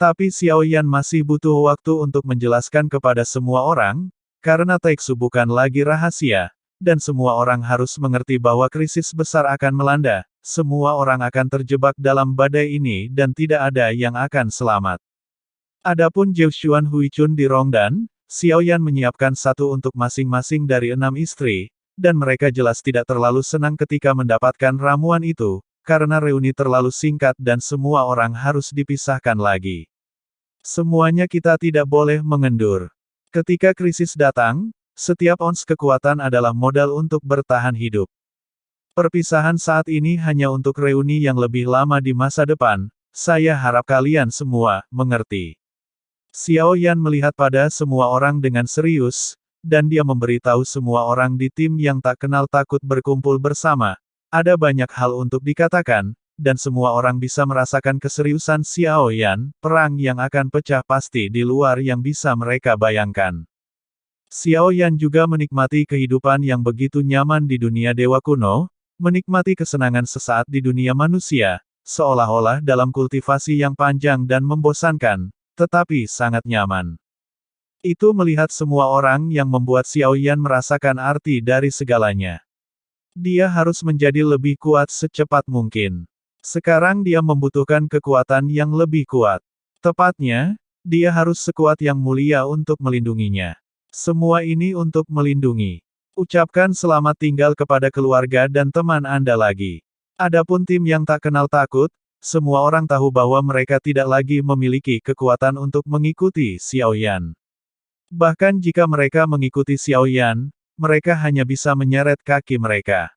Tapi Xiao Yan masih butuh waktu untuk menjelaskan kepada semua orang, karena Taiksu bukan lagi rahasia, dan semua orang harus mengerti bahwa krisis besar akan melanda, semua orang akan terjebak dalam badai ini dan tidak ada yang akan selamat. Adapun Zhou Xuan Huichun di Rongdan, Xiao Yan menyiapkan satu untuk masing-masing dari 6 istri, dan mereka jelas tidak terlalu senang ketika mendapatkan ramuan itu, karena reuni terlalu singkat dan semua orang harus dipisahkan lagi. Semuanya kita tidak boleh mengendur. Ketika krisis datang, setiap ons kekuatan adalah modal untuk bertahan hidup. Perpisahan saat ini hanya untuk reuni yang lebih lama di masa depan, saya harap kalian semua mengerti. Xiao Yan melihat pada semua orang dengan serius, dan dia memberitahu semua orang di tim yang tak kenal takut berkumpul bersama. Ada banyak hal untuk dikatakan, dan semua orang bisa merasakan keseriusan Xiao Yan, perang yang akan pecah pasti di luar yang bisa mereka bayangkan. Xiao Yan juga menikmati kehidupan yang begitu nyaman di dunia dewa kuno, menikmati kesenangan sesaat di dunia manusia, seolah-olah dalam kultivasi yang panjang dan membosankan, tetapi sangat nyaman. Itu melihat semua orang yang membuat Xiao Yan merasakan arti dari segalanya. Dia harus menjadi lebih kuat secepat mungkin. Sekarang dia membutuhkan kekuatan yang lebih kuat. Tepatnya, dia harus sekuat yang mulia untuk melindunginya. Semua ini untuk melindungi. Ucapkan selamat tinggal kepada keluarga dan teman Anda lagi. Adapun tim yang tak kenal takut, semua orang tahu bahwa mereka tidak lagi memiliki kekuatan untuk mengikuti Xiao Yan. Bahkan jika mereka mengikuti Xiao Yan, mereka hanya bisa menyeret kaki mereka.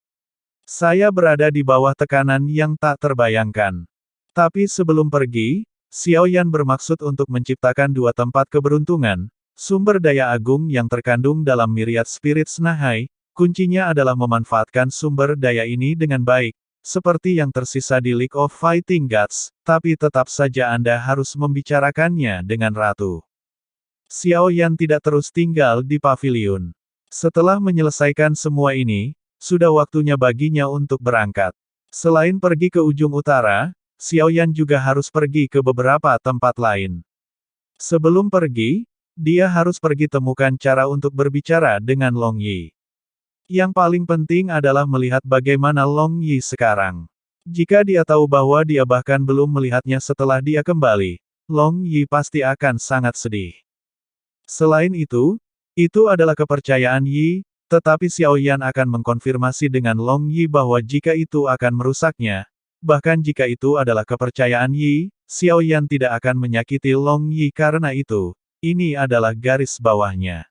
Saya berada di bawah tekanan yang tak terbayangkan. Tapi sebelum pergi, Xiao Yan bermaksud untuk menciptakan dua tempat keberuntungan, sumber daya agung yang terkandung dalam Myriad Spirit Nahai. Kuncinya adalah memanfaatkan sumber daya ini dengan baik, seperti yang tersisa di League of Fighting Gods, tapi tetap saja Anda harus membicarakannya dengan Ratu. Xiao Yan tidak terus tinggal di pavilion. Setelah menyelesaikan semua ini, sudah waktunya baginya untuk berangkat. Selain pergi ke ujung utara, Xiao Yan juga harus pergi ke beberapa tempat lain. Sebelum pergi, dia harus pergi temukan cara untuk berbicara dengan Long Yi. Yang paling penting adalah melihat bagaimana Long Yi sekarang. Jika dia tahu bahwa dia bahkan belum melihatnya setelah dia kembali, Long Yi pasti akan sangat sedih. Selain itu adalah kepercayaan Yi, tetapi Xiao Yan akan mengkonfirmasi dengan Long Yi bahwa jika itu akan merusaknya, bahkan jika itu adalah kepercayaan Yi, Xiao Yan tidak akan menyakiti Long Yi karena itu, ini adalah garis bawahnya.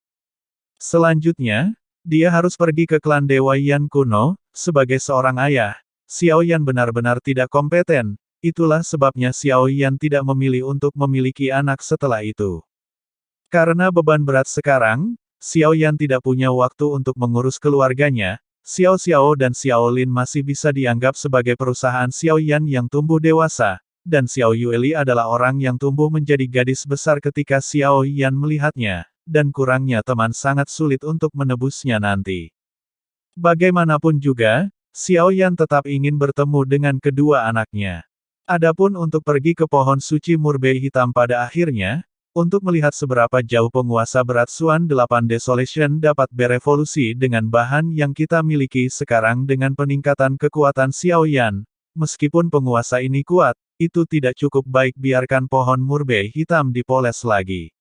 Selanjutnya, dia harus pergi ke klan Dewa Yan kuno, sebagai seorang ayah. Xiao Yan benar-benar tidak kompeten, itulah sebabnya Xiao Yan tidak memilih untuk memiliki anak setelah itu. Karena beban berat sekarang, Xiao Yan tidak punya waktu untuk mengurus keluarganya. Xiao Xiao dan Xiao Lin masih bisa dianggap sebagai perusahaan Xiao Yan yang tumbuh dewasa, dan Xiao Yueli adalah orang yang tumbuh menjadi gadis besar ketika Xiao Yan melihatnya, dan kurangnya teman sangat sulit untuk menebusnya nanti. Bagaimanapun juga, Xiao Yan tetap ingin bertemu dengan kedua anaknya. Adapun untuk pergi ke pohon suci Murbei hitam pada akhirnya, untuk melihat seberapa jauh penguasa berat Suan 8 Desolation dapat berevolusi dengan bahan yang kita miliki sekarang dengan peningkatan kekuatan Xiao Yan. Meskipun penguasa ini kuat, itu tidak cukup baik biarkan pohon Murbei hitam dipoles lagi.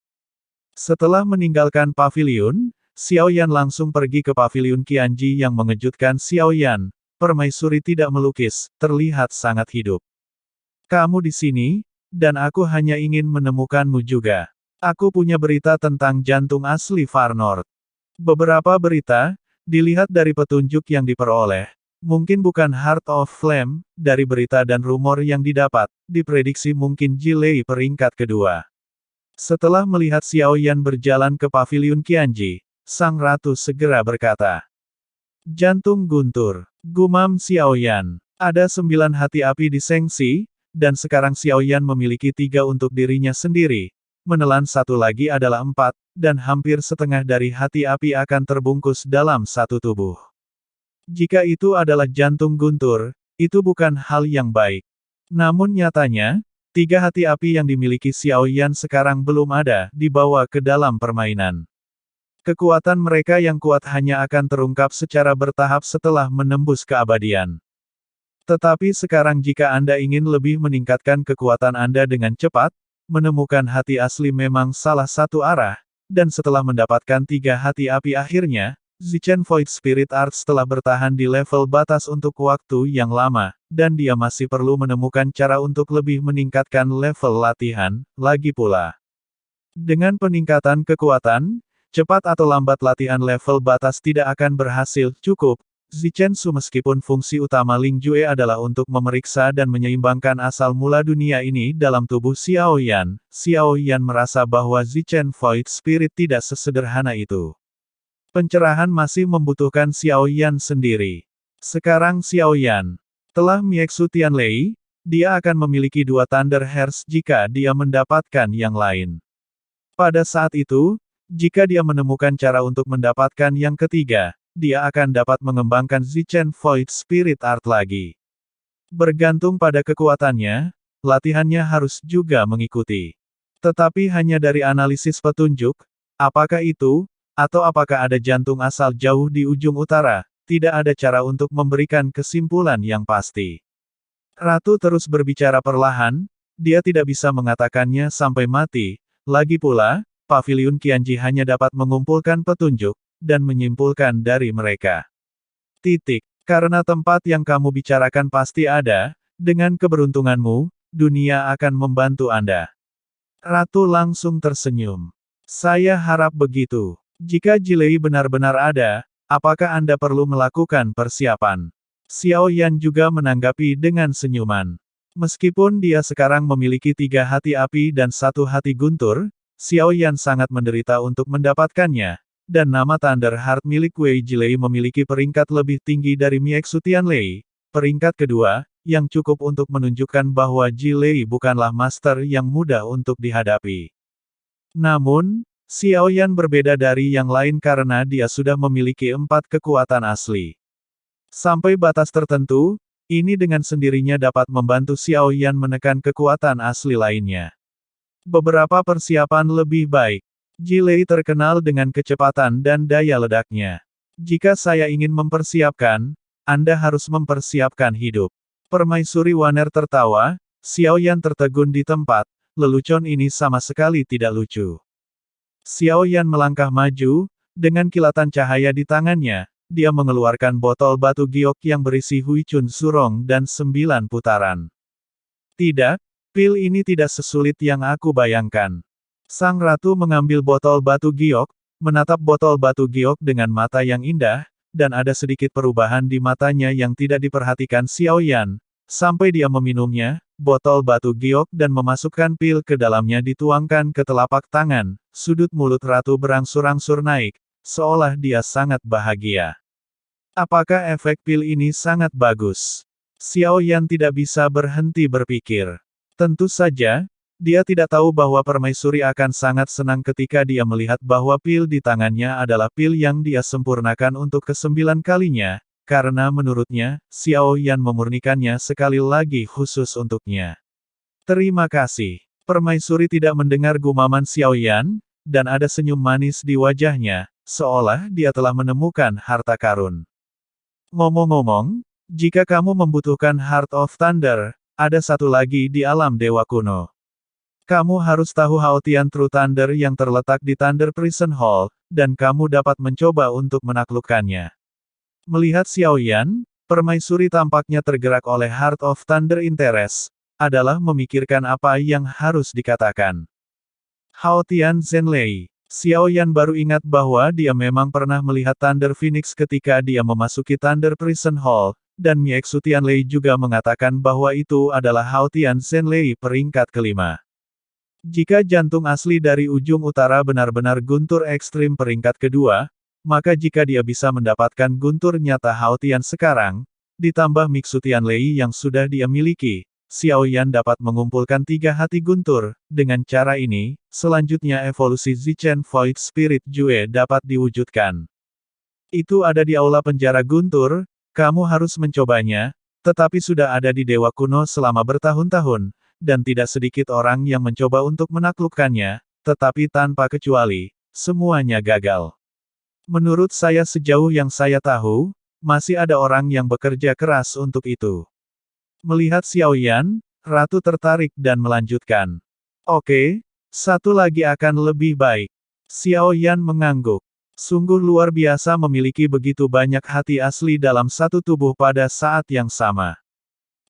Setelah meninggalkan pavilion, Xiao Yan langsung pergi ke pavilion Qianji yang mengejutkan Xiao Yan. Permaisuri tidak melukis, terlihat sangat hidup. Kamu di sini? Dan aku hanya ingin menemukanmu juga. Aku punya berita tentang jantung asli Far North. Beberapa berita, dilihat dari petunjuk yang diperoleh, mungkin bukan Heart of Flame, dari berita dan rumor yang didapat, diprediksi mungkin Jilei peringkat kedua. Setelah melihat Xiao Yan berjalan ke pavilion Qianji, sang ratu segera berkata, "Jantung guntur," gumam Xiao Yan. Ada 9 hati api di Sengxi, dan sekarang Xiao Yan memiliki 3 untuk dirinya sendiri. Menelan satu lagi adalah 4, dan hampir setengah dari hati api akan terbungkus dalam satu tubuh. Jika itu adalah jantung guntur, itu bukan hal yang baik. Namun nyatanya, Tiga hati api yang dimiliki Xiao Yan sekarang belum ada dibawa ke dalam permainan. Kekuatan mereka yang kuat hanya akan terungkap secara bertahap setelah menembus keabadian. Tetapi sekarang jika Anda ingin lebih meningkatkan kekuatan Anda dengan cepat, menemukan hati asli memang salah satu arah, dan setelah mendapatkan tiga hati api akhirnya, Zichen Void Spirit Arts telah bertahan di level batas untuk waktu yang lama, dan dia masih perlu menemukan cara untuk lebih meningkatkan level latihan, lagi pula. Dengan peningkatan kekuatan, cepat atau lambat latihan level batas tidak akan berhasil cukup. Zichen Su meskipun fungsi utama Ling Jue adalah untuk memeriksa dan menyeimbangkan asal mula dunia ini dalam tubuh Xiao Yan merasa bahwa Zichen Void Spirit tidak sesederhana itu. Pencerahan masih membutuhkan Xiao Yan sendiri. Sekarang Xiao Yan telah Mieksu Tianlei, dia akan memiliki dua Thunder Hearts jika dia mendapatkan yang lain. Pada saat itu, jika dia menemukan cara untuk mendapatkan yang ketiga, dia akan dapat mengembangkan Zichen Void Spirit Art lagi. Bergantung pada kekuatannya, latihannya harus juga mengikuti. Tetapi hanya dari analisis petunjuk, apakah itu, atau apakah ada jantung asal jauh di ujung utara, tidak ada cara untuk memberikan kesimpulan yang pasti. Ratu terus berbicara perlahan, dia tidak bisa mengatakannya sampai mati, lagi pula, Paviliun Qianji hanya dapat mengumpulkan petunjuk, dan menyimpulkan dari mereka. Karena tempat yang kamu bicarakan pasti ada, dengan keberuntunganmu, dunia akan membantu Anda. Ratu langsung tersenyum. Saya harap begitu. Jika Jilei benar-benar ada, apakah Anda perlu melakukan persiapan? Xiao Yan juga menanggapi dengan senyuman. Meskipun dia sekarang memiliki tiga hati api dan satu hati guntur, Xiao Yan sangat menderita untuk mendapatkannya, dan nama Thunder Heart milik Wei Jilei memiliki peringkat lebih tinggi dari Mieksu Tianlei, peringkat kedua, yang cukup untuk menunjukkan bahwa Jilei bukanlah master yang mudah untuk dihadapi. Namun, Xiao Yan berbeda dari yang lain karena dia sudah memiliki 4 kekuatan asli. Sampai batas tertentu, ini dengan sendirinya dapat membantu Xiao Yan menekan kekuatan asli lainnya. Beberapa persiapan lebih baik. Jilei terkenal dengan kecepatan dan daya ledaknya. Jika saya ingin mempersiapkan, Anda harus mempersiapkan hidup. Permaisuri Waner tertawa, Xiao Yan tertegun di tempat, lelucon ini sama sekali tidak lucu. Xiao Yan melangkah maju, dengan kilatan cahaya di tangannya, dia mengeluarkan botol batu giok yang berisi Huichun Surong dan 9 putaran. Tidak, pil ini tidak sesulit yang aku bayangkan. Sang ratu mengambil botol batu giok, menatap botol batu giok dengan mata yang indah, dan ada sedikit perubahan di matanya yang tidak diperhatikan Xiao Yan. Sampai dia meminumnya, botol batu giok dan memasukkan pil ke dalamnya dituangkan ke telapak tangan, sudut mulut ratu berangsur-angsur naik, seolah dia sangat bahagia. Apakah efek pil ini sangat bagus? Xiao Yan tidak bisa berhenti berpikir. Tentu saja, dia tidak tahu bahwa permaisuri akan sangat senang ketika dia melihat bahwa pil di tangannya adalah pil yang dia sempurnakan untuk ke-9 kalinya, karena menurutnya, Xiao Yan memurnikannya sekali lagi khusus untuknya. Terima kasih. Permaisuri tidak mendengar gumaman Xiao Yan, dan ada senyum manis di wajahnya, seolah dia telah menemukan harta karun. Ngomong-ngomong, jika kamu membutuhkan Heart of Thunder, ada satu lagi di alam dewa kuno. Kamu harus tahu Haotian True Thunder yang terletak di Thunder Prison Hall, dan kamu dapat mencoba untuk menaklukkannya. Melihat Xiao Yan, permaisuri tampaknya tergerak oleh Heart of Thunder Interest, adalah memikirkan apa yang harus dikatakan. Haotian Zhenlei. Xiao Yan baru ingat bahwa dia memang pernah melihat Thunder Phoenix ketika dia memasuki Thunder Prison Hall, dan Mieksu Tianlei juga mengatakan bahwa itu adalah Haotian Zhenlei peringkat kelima. Jika jantung asli dari ujung utara benar-benar guntur ekstrim peringkat kedua, maka jika dia bisa mendapatkan guntur nyata Haotian sekarang, ditambah Mixu Tianlei yang sudah dia miliki, Xiao Yan dapat mengumpulkan 3 hati guntur. Dengan cara ini, selanjutnya evolusi Zichen Void Spirit Jue dapat diwujudkan. Itu ada di aula penjara guntur, kamu harus mencobanya, tetapi sudah ada di Dewa Kuno selama bertahun-tahun, dan tidak sedikit orang yang mencoba untuk menaklukkannya, tetapi tanpa kecuali, semuanya gagal. Menurut saya sejauh yang saya tahu, masih ada orang yang bekerja keras untuk itu. Melihat Xiao Yan, Ratu tertarik dan melanjutkan. Oke, satu lagi akan lebih baik. Xiao Yan mengangguk. Sungguh luar biasa memiliki begitu banyak hati asli dalam satu tubuh pada saat yang sama.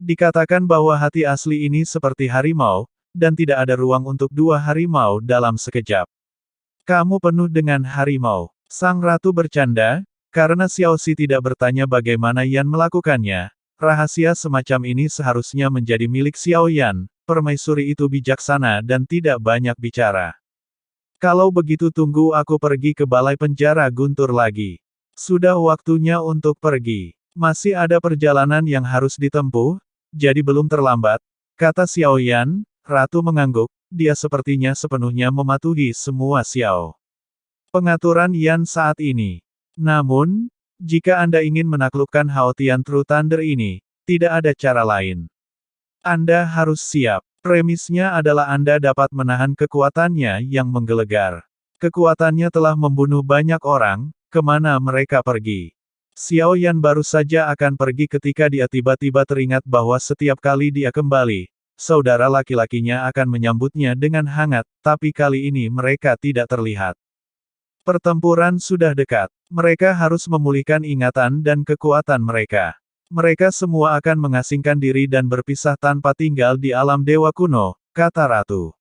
Dikatakan bahwa hati asli ini seperti harimau, dan tidak ada ruang untuk dua harimau dalam sekejap. Kamu penuh dengan harimau. Sang ratu bercanda, karena Xiaoxi tidak bertanya bagaimana Yan melakukannya. Rahasia semacam ini seharusnya menjadi milik Xiao Yan. Permaisuri itu bijaksana dan tidak banyak bicara. Kalau begitu tunggu aku pergi ke balai penjara Guntur lagi. Sudah waktunya untuk pergi. Masih ada perjalanan yang harus ditempuh, jadi belum terlambat, kata Xiao Yan. Ratu mengangguk, dia sepertinya sepenuhnya mematuhi semua Xiao pengaturan Yan saat ini. Namun, jika Anda ingin menaklukkan Haotian True Thunder ini, tidak ada cara lain. Anda harus siap. Premisnya adalah Anda dapat menahan kekuatannya yang menggelegar. Kekuatannya telah membunuh banyak orang, kemana mereka pergi. Xiao Yan baru saja akan pergi ketika dia tiba-tiba teringat bahwa setiap kali dia kembali, saudara laki-lakinya akan menyambutnya dengan hangat, tapi kali ini mereka tidak terlihat. Pertempuran sudah dekat. Mereka harus memulihkan ingatan dan kekuatan mereka. Mereka semua akan mengasingkan diri dan berpisah tanpa tinggal di alam dewa kuno, kata Ratu.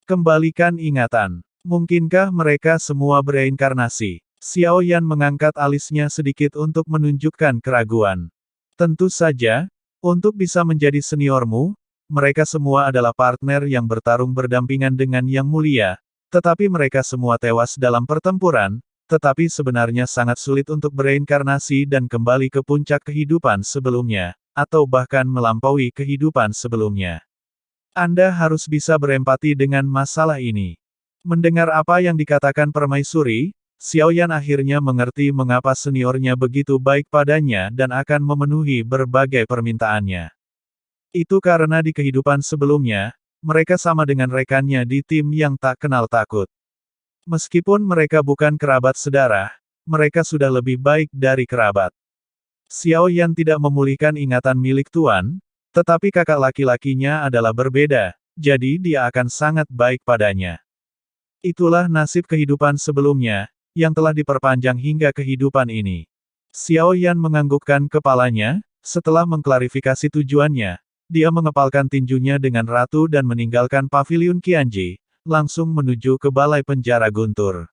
Kembalikan ingatan. Mungkinkah mereka semua bereinkarnasi? Xiao Yan mengangkat alisnya sedikit untuk menunjukkan keraguan. Tentu saja, untuk bisa menjadi seniormu, mereka semua adalah partner yang bertarung berdampingan dengan Yang Mulia, tetapi mereka semua tewas dalam pertempuran, tetapi sebenarnya sangat sulit untuk bereinkarnasi dan kembali ke puncak kehidupan sebelumnya, atau bahkan melampaui kehidupan sebelumnya. Anda harus bisa berempati dengan masalah ini. Mendengar apa yang dikatakan permaisuri, Xiao Yan akhirnya mengerti mengapa seniornya begitu baik padanya dan akan memenuhi berbagai permintaannya. Itu karena di kehidupan sebelumnya, mereka sama dengan rekannya di tim yang tak kenal takut. Meskipun mereka bukan kerabat sedarah, mereka sudah lebih baik dari kerabat. Xiao Yan tidak memulihkan ingatan milik Tuan, tetapi kakak laki-lakinya adalah berbeda, jadi dia akan sangat baik padanya. Itulah nasib kehidupan sebelumnya, yang telah diperpanjang hingga kehidupan ini. Xiao Yan menganggukkan kepalanya, setelah mengklarifikasi tujuannya, dia mengepalkan tinjunya dengan ratu dan meninggalkan paviliun Qianji, langsung menuju ke balai penjara Guntur.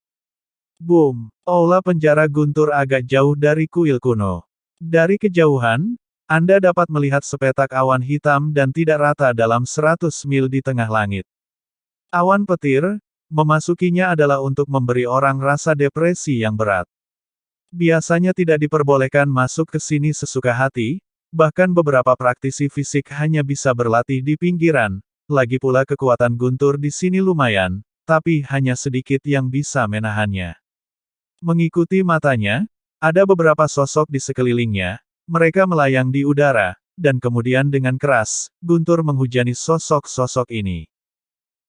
Boom! Aula penjara Guntur agak jauh dari kuil kuno. Dari kejauhan, Anda dapat melihat sepetak awan hitam dan tidak rata dalam 100 mil di tengah langit. Awan petir, memasukinya adalah untuk memberi orang rasa depresi yang berat. Biasanya tidak diperbolehkan masuk ke sini sesuka hati, bahkan beberapa praktisi fisik hanya bisa berlatih di pinggiran. Lagi pula kekuatan Guntur di sini lumayan, tapi hanya sedikit yang bisa menahannya. Mengikuti matanya, ada beberapa sosok di sekelilingnya, mereka melayang di udara, dan kemudian dengan keras, Guntur menghujani sosok-sosok ini.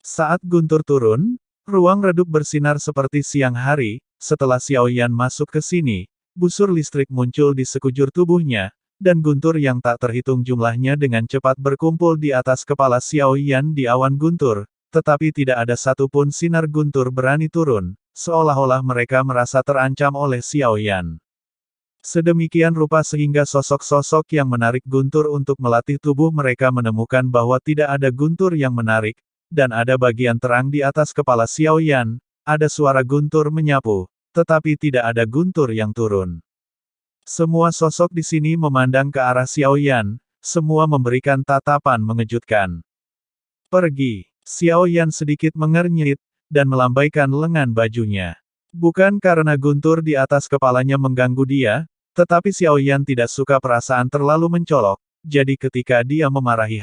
Saat Guntur turun, ruang redup bersinar seperti siang hari, setelah Xiao Yan masuk ke sini, busur listrik muncul di sekujur tubuhnya, dan guntur yang tak terhitung jumlahnya dengan cepat berkumpul di atas kepala Xiao Yan di awan guntur, tetapi tidak ada satupun sinar guntur berani turun, seolah-olah mereka merasa terancam oleh Xiao Yan. Sedemikian rupa sehingga sosok-sosok yang menarik guntur untuk melatih tubuh mereka menemukan bahwa tidak ada guntur yang menarik, dan ada bagian terang di atas kepala Xiao Yan, ada suara guntur menyapu, tetapi tidak ada guntur yang turun. Semua sosok di sini memandang ke arah Xiao Yan, semua memberikan tatapan mengejutkan. Pergi. Xiao Yan sedikit mengernyit, dan melambaikan lengan bajunya. Bukan karena guntur di atas kepalanya mengganggu dia, tetapi Xiao Yan tidak suka perasaan terlalu mencolok, jadi ketika dia memarahi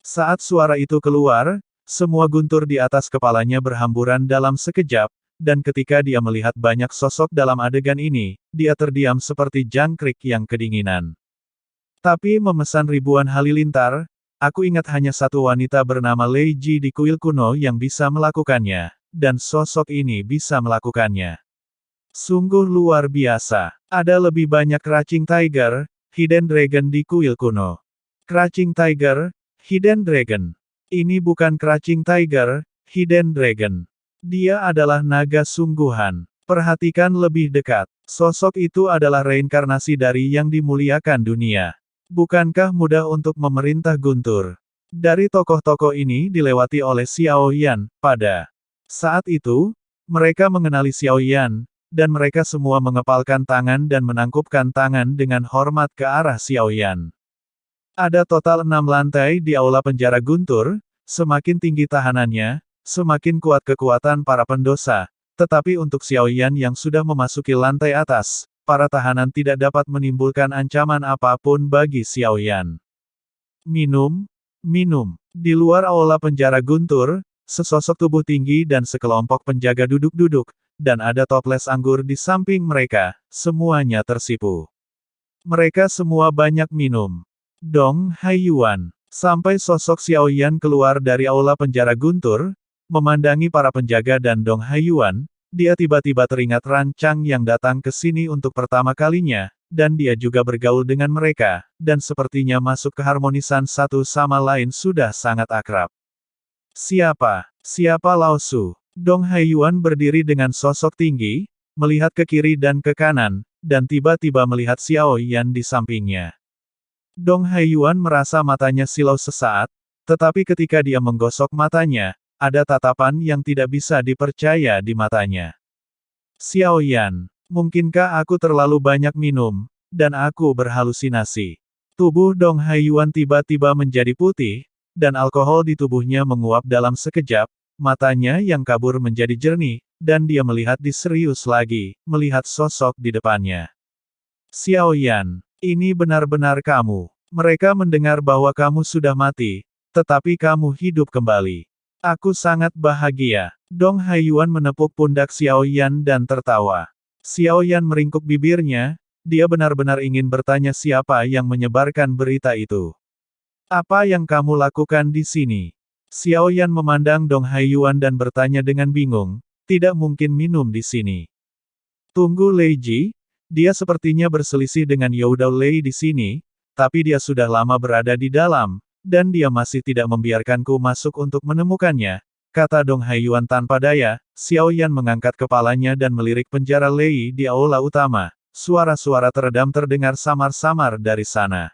saat suara itu keluar, semua guntur di atas kepalanya berhamburan dalam sekejap, dan ketika dia melihat banyak sosok dalam adegan ini, dia terdiam seperti jangkrik yang kedinginan. Tapi memesan ribuan halilintar, Aku ingat hanya satu wanita bernama Lei Ji di kuil kuno yang bisa melakukannya, dan sosok ini bisa melakukannya. Sungguh luar biasa. Ada lebih banyak Crouching Tiger, Hidden Dragon di kuil kuno. Crouching Tiger, Hidden Dragon. Ini bukan Crouching Tiger, Hidden Dragon. Dia adalah naga sungguhan. Perhatikan lebih dekat. Sosok itu adalah reinkarnasi dari yang dimuliakan dunia. Bukankah mudah untuk memerintah Guntur? Dari tokoh-tokoh ini dilewati oleh Xiao Yan, pada saat itu, mereka mengenali Xiao Yan, dan mereka semua mengepalkan tangan dan menangkupkan tangan dengan hormat ke arah Xiao Yan. Ada total 6 lantai di aula penjara Guntur, semakin tinggi tahanannya, semakin kuat kekuatan para pendosa, tetapi untuk Xiao Yan yang sudah memasuki lantai atas, para tahanan tidak dapat menimbulkan ancaman apapun bagi Xiao Yan. Minum, minum. Di luar aula penjara Guntur, sesosok tubuh tinggi dan sekelompok penjaga duduk-duduk, dan ada toples anggur di samping mereka, semuanya tersipu. Mereka semua banyak minum. Dong Haiyuan. Sampai sosok Xiao Yan keluar dari aula penjara Guntur, memandangi para penjaga dan Dong Haiyuan, dia tiba-tiba teringat Ran Chang yang datang ke sini untuk pertama kalinya, dan dia juga bergaul dengan mereka, dan sepertinya masuk keharmonisan satu sama lain sudah sangat akrab. Siapa? Siapa Lao Su? Dong Haiyuan berdiri dengan sosok tinggi, melihat ke kiri dan ke kanan, dan tiba-tiba melihat Xiao Yan di sampingnya. Dong Haiyuan merasa matanya silau sesaat, tetapi ketika dia menggosok matanya, ada tatapan yang tidak bisa dipercaya di matanya. Xiao Yan, mungkinkah aku terlalu banyak minum, dan aku berhalusinasi? Tubuh Dong Haiyuan tiba-tiba menjadi putih, dan alkohol di tubuhnya menguap dalam sekejap, matanya yang kabur menjadi jernih, dan dia melihat serius lagi, melihat sosok di depannya. Xiao Yan, ini benar-benar kamu. Mereka mendengar bahwa kamu sudah mati, tetapi kamu hidup kembali. Aku sangat bahagia. Dong Haiyuan menepuk pundak Xiao Yan dan tertawa. Xiao Yan meringkuk bibirnya, dia benar-benar ingin bertanya siapa yang menyebarkan berita itu. Apa yang kamu lakukan di sini? Xiao Yan memandang Dong Haiyuan dan bertanya dengan bingung, tidak mungkin minum di sini. Tunggu Lei Ji, dia sepertinya berselisih dengan Youdao Lei di sini, tapi dia sudah lama berada di dalam, dan dia masih tidak membiarkanku masuk untuk menemukannya, kata Dong Haiyuan tanpa daya. Xiao Yan mengangkat kepalanya dan melirik penjara Lei di aula utama. Suara-suara teredam terdengar samar-samar dari sana.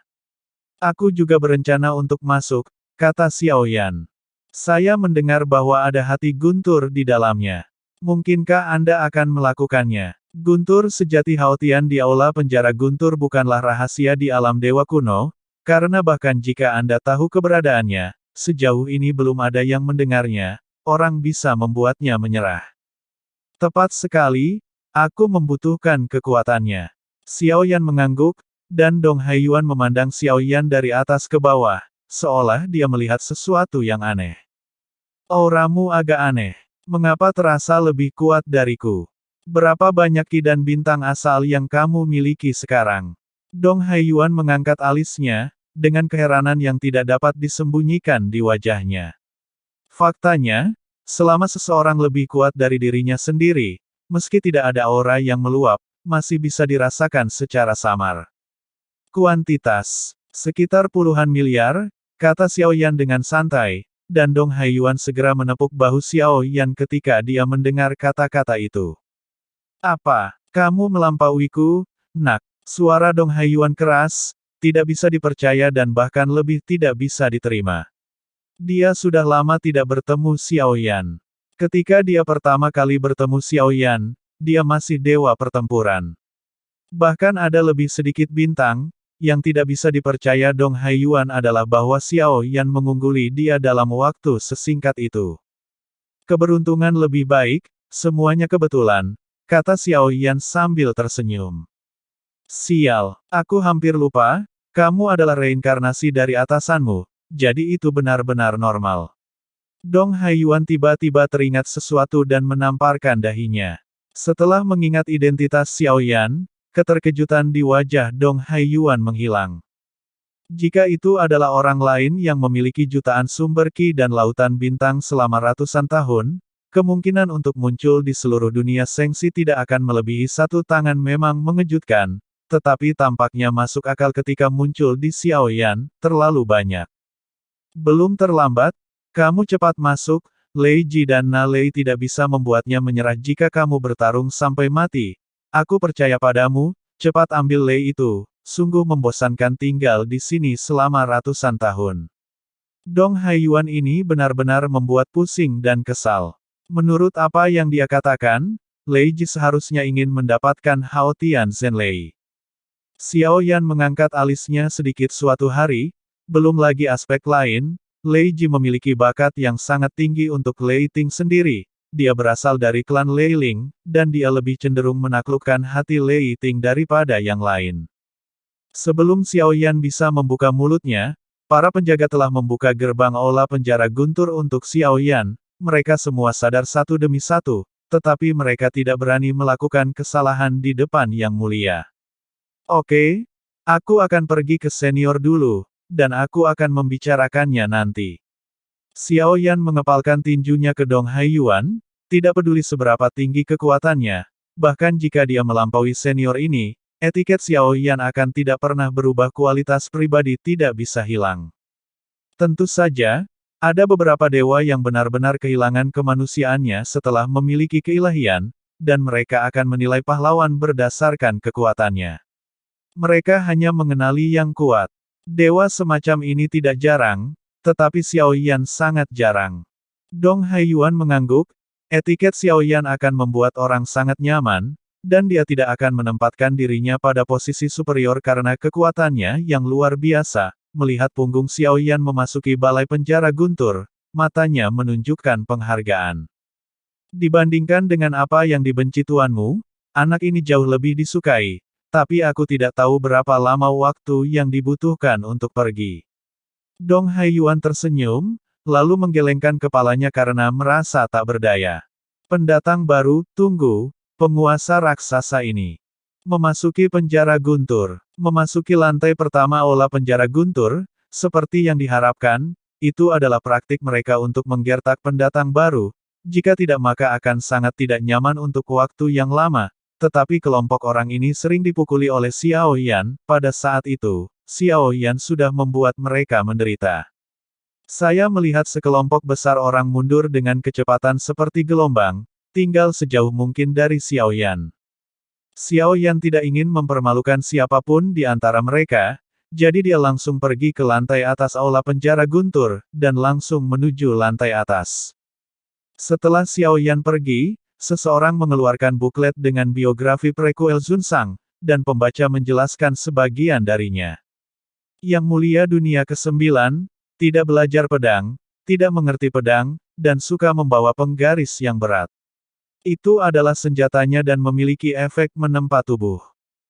Aku juga berencana untuk masuk, kata Xiao Yan. Saya mendengar bahwa ada hati Guntur di dalamnya. Mungkinkah Anda akan melakukannya? Guntur sejati Haotian di aula penjara Guntur bukanlah rahasia di alam dewa kuno, karena bahkan jika Anda tahu keberadaannya, sejauh ini belum ada yang mendengarnya, orang bisa membuatnya menyerah. Tepat sekali, aku membutuhkan kekuatannya. Xiao Yan mengangguk, dan Dong Haiyuan memandang Xiao Yan dari atas ke bawah, seolah dia melihat sesuatu yang aneh. Auramu agak aneh. Mengapa terasa lebih kuat dariku? Berapa banyak ki dan bintang asal yang kamu miliki sekarang? Dong Haiyuan mengangkat alisnya, dengan keheranan yang tidak dapat disembunyikan di wajahnya. Faktanya, selama seseorang lebih kuat dari dirinya sendiri, meski tidak ada aura yang meluap, masih bisa dirasakan secara samar. Kuantitas, sekitar puluhan miliar, kata Xiao Yan dengan santai, dan Dong Haiyuan segera menepuk bahu Xiao Yan ketika dia mendengar kata-kata itu. Apa, kamu melampauiku, nak? Suara Dong Haiyuan keras, tidak bisa dipercaya dan bahkan lebih tidak bisa diterima. Dia sudah lama tidak bertemu Xiao Yan. Ketika dia pertama kali bertemu Xiao Yan, dia masih dewa pertempuran. Bahkan ada lebih sedikit bintang, yang tidak bisa dipercaya Dong Haiyuan adalah bahwa Xiao Yan mengungguli dia dalam waktu sesingkat itu. Keberuntungan lebih baik, semuanya kebetulan, kata Xiao Yan sambil tersenyum. Sial, aku hampir lupa, kamu adalah reinkarnasi dari atasanmu, jadi itu benar-benar normal. Dong Haiyuan tiba-tiba teringat sesuatu dan menamparkan dahinya. Setelah mengingat identitas Xiao Yan, keterkejutan di wajah Dong Haiyuan menghilang. Jika itu adalah orang lain yang memiliki jutaan sumber ki dan lautan bintang selama ratusan tahun, kemungkinan untuk muncul di seluruh dunia Sengsi tidak akan melebihi satu tangan memang mengejutkan, tetapi tampaknya masuk akal ketika muncul di Xiaoyan, terlalu banyak. Belum terlambat, kamu cepat masuk, Lei Ji dan Na Lei tidak bisa membuatnya menyerah jika kamu bertarung sampai mati. Aku percaya padamu, cepat ambil Lei itu. Sungguh membosankan tinggal di sini selama ratusan tahun. Dong Haiyuan ini benar-benar membuat pusing dan kesal. Menurut apa yang dia katakan, Lei Ji seharusnya ingin mendapatkan Hao Tian Zenlei. Xiao Yan mengangkat alisnya sedikit suatu hari, belum lagi aspek lain, Lei Ji memiliki bakat yang sangat tinggi untuk Lei Ting sendiri. Dia berasal dari klan Lei Ling, dan dia lebih cenderung menaklukkan hati Lei Ting daripada yang lain. Sebelum Xiao Yan bisa membuka mulutnya, para penjaga telah membuka gerbang aula penjara guntur untuk Xiao Yan. Mereka semua sadar satu demi satu, tetapi mereka tidak berani melakukan kesalahan di depan Yang Mulia. Oke, aku akan pergi ke senior dulu, dan aku akan membicarakannya nanti. Xiao Yan mengepalkan tinjunya ke Dong Haiyuan, tidak peduli seberapa tinggi kekuatannya, bahkan jika dia melampaui senior ini, etiket Xiao Yan akan tidak pernah berubah, kualitas pribadi tidak bisa hilang. Tentu saja, ada beberapa dewa yang benar-benar kehilangan kemanusiaannya setelah memiliki keilahian, dan mereka akan menilai pahlawan berdasarkan kekuatannya. Mereka hanya mengenali yang kuat. Dewa semacam ini tidak jarang, tetapi Xiao Yan sangat jarang. Dong Haiyuan mengangguk, etiket Xiao Yan akan membuat orang sangat nyaman, dan dia tidak akan menempatkan dirinya pada posisi superior karena kekuatannya yang luar biasa. Melihat punggung Xiao Yan memasuki balai penjara guntur, matanya menunjukkan penghargaan. Dibandingkan dengan apa yang dibenci tuanmu, anak ini jauh lebih disukai, tapi aku tidak tahu berapa lama waktu yang dibutuhkan untuk pergi. Dong Haiyuan tersenyum, lalu menggelengkan kepalanya karena merasa tak berdaya. Pendatang baru, tunggu. Penguasa raksasa ini memasuki penjara guntur, memasuki lantai pertama aula penjara guntur, seperti yang diharapkan, itu adalah praktik mereka untuk menggertak pendatang baru, jika tidak maka akan sangat tidak nyaman untuk waktu yang lama, tetapi kelompok orang ini sering dipukuli oleh Xiao Yan, pada saat itu, Xiao Yan sudah membuat mereka menderita. Saya melihat sekelompok besar orang mundur dengan kecepatan seperti gelombang, tinggal sejauh mungkin dari Xiao Yan. Xiao Yan tidak ingin mempermalukan siapapun di antara mereka, jadi dia langsung pergi ke lantai atas aula penjara guntur, dan langsung menuju lantai atas. Setelah Xiao Yan pergi, seseorang mengeluarkan buklet dengan biografi Prekuel Zunsang, dan pembaca menjelaskan sebagian darinya. Yang Mulia Dunia ke-9, tidak belajar pedang, tidak mengerti pedang, dan suka membawa penggaris yang berat. Itu adalah senjatanya dan memiliki efek menempa tubuh.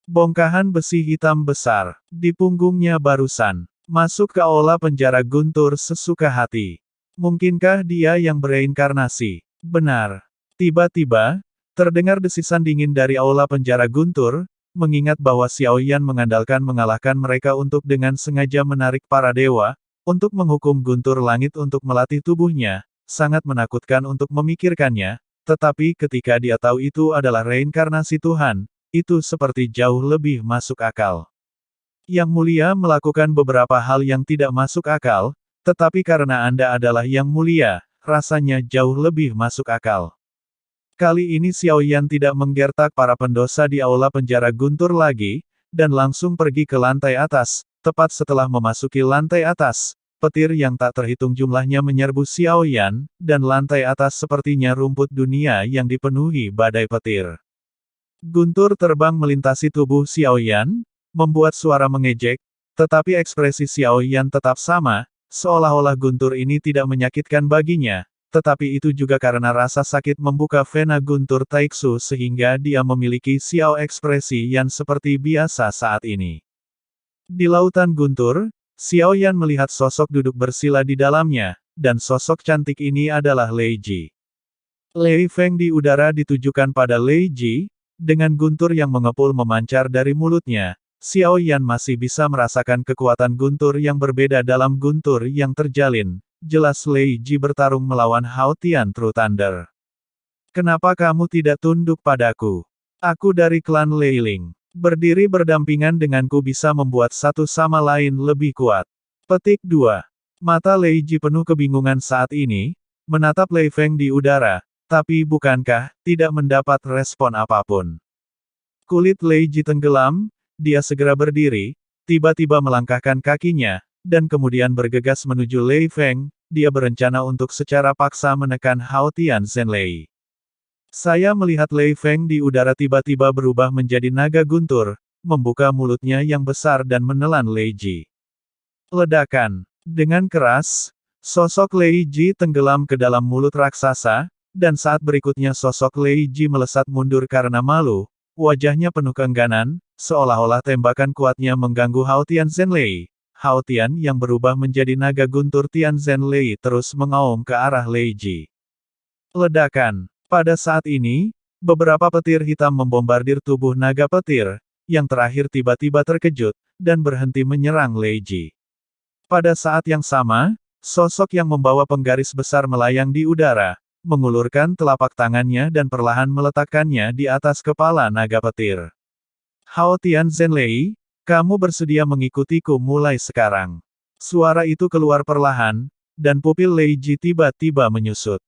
Bongkahan besi hitam besar, di punggungnya barusan, masuk ke aula penjara guntur sesuka hati. Mungkinkah dia yang bereinkarnasi? Benar. Tiba-tiba, terdengar desisan dingin dari aula penjara guntur, mengingat bahwa Xiao Yan mengandalkan mengalahkan mereka untuk dengan sengaja menarik para dewa, untuk menghukum guntur langit untuk melatih tubuhnya, sangat menakutkan untuk memikirkannya. Tetapi ketika dia tahu itu adalah reinkarnasi Tuhan, itu seperti jauh lebih masuk akal. Yang Mulia melakukan beberapa hal yang tidak masuk akal, tetapi karena Anda adalah Yang Mulia, rasanya jauh lebih masuk akal. Kali ini Xiao Yan tidak menggertak para pendosa di aula penjara guntur lagi, dan langsung pergi ke lantai atas. Tepat setelah memasuki lantai atas, petir yang tak terhitung jumlahnya menyerbu Xiao Yan, dan lantai atas sepertinya rumput dunia yang dipenuhi badai petir. Guntur terbang melintasi tubuh Xiao Yan, membuat suara mengejek, tetapi ekspresi Xiao Yan tetap sama, seolah-olah guntur ini tidak menyakitkan baginya, tetapi itu juga karena rasa sakit membuka vena guntur Taiksu sehingga dia memiliki Xiao ekspresi yang seperti biasa saat ini. Di lautan guntur, Xiao Yan melihat sosok duduk bersila di dalamnya, dan sosok cantik ini adalah Lei Ji. Lei Feng di udara ditujukan pada Lei Ji, dengan guntur yang mengepul memancar dari mulutnya, Xiao Yan masih bisa merasakan kekuatan guntur yang berbeda dalam guntur yang terjalin. Jelas Lei Ji bertarung melawan Hao Tian True Thunder. Kenapa kamu tidak tunduk padaku? Aku dari klan Leiling. Berdiri berdampingan denganku bisa membuat satu sama lain lebih kuat. Petik 2. Mata Lei Ji penuh kebingungan saat ini, menatap Lei Feng di udara, tapi bukankah tidak mendapat respon apapun. Kulit Lei Ji tenggelam, dia segera berdiri, tiba-tiba melangkahkan kakinya, dan kemudian bergegas menuju Lei Feng, dia berencana untuk secara paksa menekan Hao Tian Zenlei. Saya melihat Lei Feng di udara tiba-tiba berubah menjadi naga guntur, membuka mulutnya yang besar dan menelan Lei Ji. Ledakan. Dengan keras, sosok Lei Ji tenggelam ke dalam mulut raksasa, dan saat berikutnya sosok Lei Ji melesat mundur karena malu, wajahnya penuh keengganan, seolah-olah tembakan kuatnya mengganggu Hao Tian Zenlei. Hao Tian yang berubah menjadi naga guntur Tian Zenlei terus mengaum ke arah Lei Ji. Ledakan. Pada saat ini, beberapa petir hitam membombardir tubuh naga petir, yang terakhir tiba-tiba terkejut, dan berhenti menyerang Lei Ji. Pada saat yang sama, sosok yang membawa penggaris besar melayang di udara, mengulurkan telapak tangannya dan perlahan meletakkannya di atas kepala naga petir. Hao Tian Zenlei, kamu bersedia mengikutiku mulai sekarang. Suara itu keluar perlahan, dan pupil Lei Ji tiba-tiba menyusut.